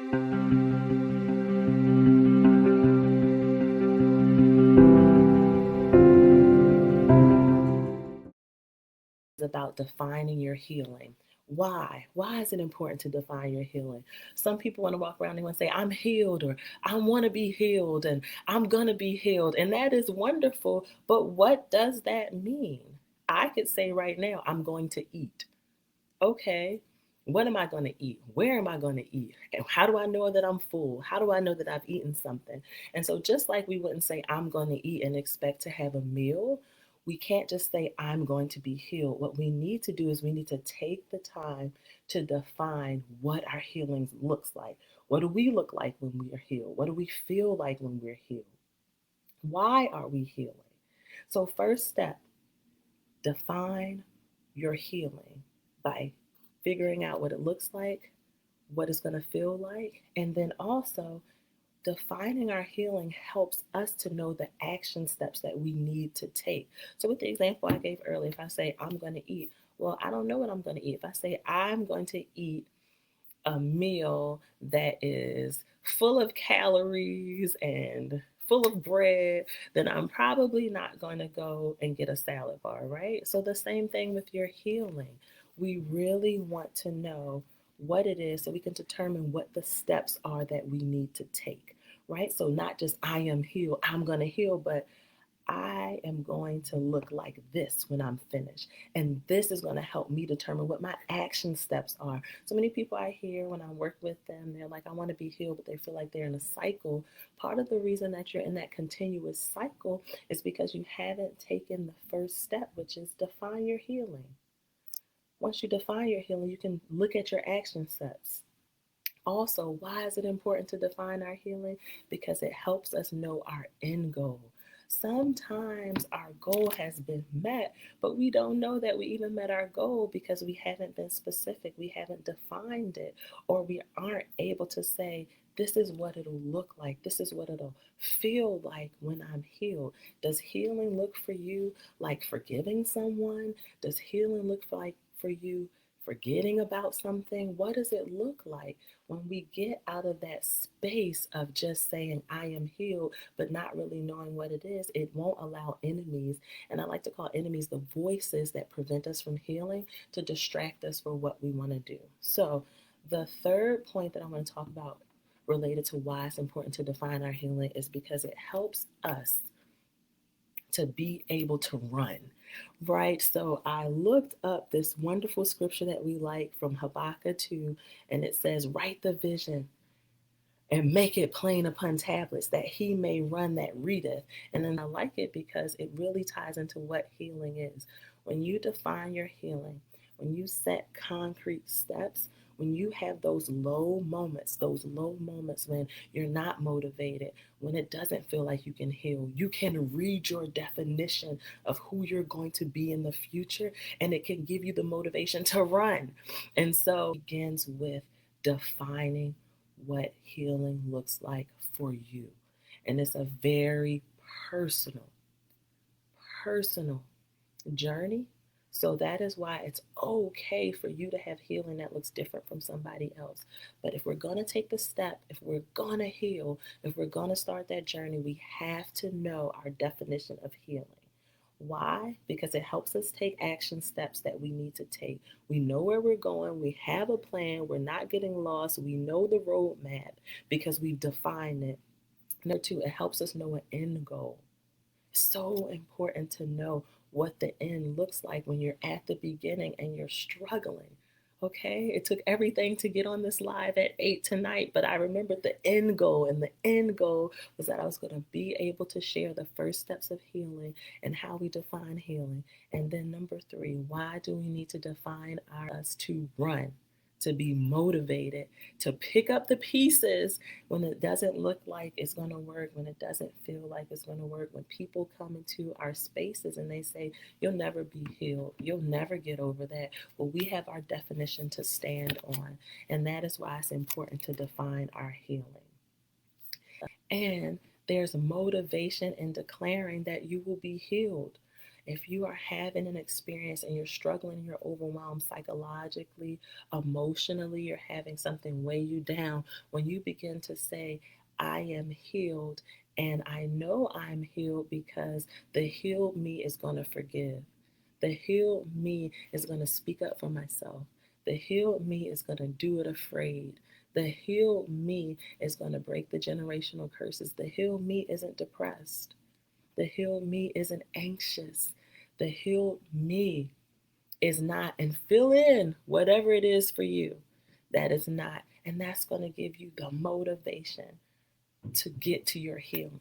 About defining your healing. Why? Why is it important to define your healing? Some people want to walk around and want to say, I'm healed, or I want to be healed, and I'm going to be healed. And that is wonderful. But what does that mean? I could say right now, I'm going to eat. Okay. What am I going to eat? Where am I going to eat? And how do I know that I'm full? How do I know that I've eaten something? And so, just like we wouldn't say, I'm going to eat and expect to have a meal, we can't just say, I'm going to be healed. What we need to do is we need to take the time to define what our healing looks like. What do we look like when we are healed? What do we feel like when we're healed? Why are we healing? So, first step, define your healing by figuring out what it looks like, what it's going to feel like, and then also defining our healing helps us to know the action steps that we need to take. So, with the example I gave earlier, if I say I'm going to eat, well, I don't know what I'm going to eat. If I say I'm going to eat a meal that is full of calories and full of bread, then I'm probably not going to go and get a salad bar, right? So the same thing with your healing. We really want to know what it is so we can determine what the steps are that we need to take, right? So not just I am healed, I'm going to heal, but I am going to look like this when I'm finished. And this is going to help me determine what my action steps are. So many people I hear when I work with them, they're like, I want to be healed, but they feel like they're in a cycle. Part of the reason that you're in that continuous cycle is because you haven't taken the first step, which is define your healing. Once you define your healing, you can look at your action steps. Also, why is it important to define our healing? Because it helps us know our end goal. Sometimes our goal has been met, but we don't know that we even met our goal because we haven't been specific, we haven't defined it, or we aren't able to say, this is what it'll look like, this is what it'll feel like when I'm healed. Does healing look for you like forgiving someone? Does healing look like for you forgetting about something? What does it look like? When we get out of that space of just saying, I am healed, but not really knowing what it is, it won't allow enemies, and I like to call enemies the voices that prevent us from healing, to distract us for what we want to do. So, the third point that I want to talk about related to why it's important to define our healing is because it helps us to be able to run, right? So I looked up this wonderful scripture that we like from Habakkuk 2, and it says, write the vision and make it plain upon tablets that he may run that readeth. And then I like it because it really ties into what healing is. When you define your healing, when you set concrete steps, when you have those low moments when you're not motivated, when it doesn't feel like you can heal, you can read your definition of who you're going to be in the future, and it can give you the motivation to run. And so it begins with defining what healing looks like for you. And it's a very personal, personal journey. So that is why it's okay for you to have healing that looks different from somebody else. But if we're going to take the step, if we're going to heal, if we're going to start that journey, we have to know our definition of healing. Why? Because it helps us take action steps that we need to take. We know where we're going. We have a plan. We're not getting lost. We know the roadmap because we've defined it. Number two, it helps us know an end goal. It's so important to know what the end looks like when you're at the beginning and you're struggling. Okay, it took everything to get on this live at 8 tonight, but I remembered the end goal, and the end goal was that I was going to be able to share the first steps of healing and how we define healing. And then number three, why do we need to define us to run, to be motivated, to pick up the pieces when it doesn't look like it's going to work, when it doesn't feel like it's going to work, when people come into our spaces and they say, you'll never be healed, you'll never get over that. Well, we have our definition to stand on, and that is why it's important to define our healing. And there's motivation in declaring that you will be healed. If you are having an experience and you're struggling, you're overwhelmed psychologically, emotionally, you're having something weigh you down, when you begin to say, I am healed, and I know I'm healed because the healed me is going to forgive. The healed me is going to speak up for myself. The healed me is going to do it afraid. The healed me is going to break the generational curses. The healed me isn't depressed. The healed me isn't anxious. The healed me is not, and fill in whatever it is for you that is not. And that's going to give you the motivation to get to your healing.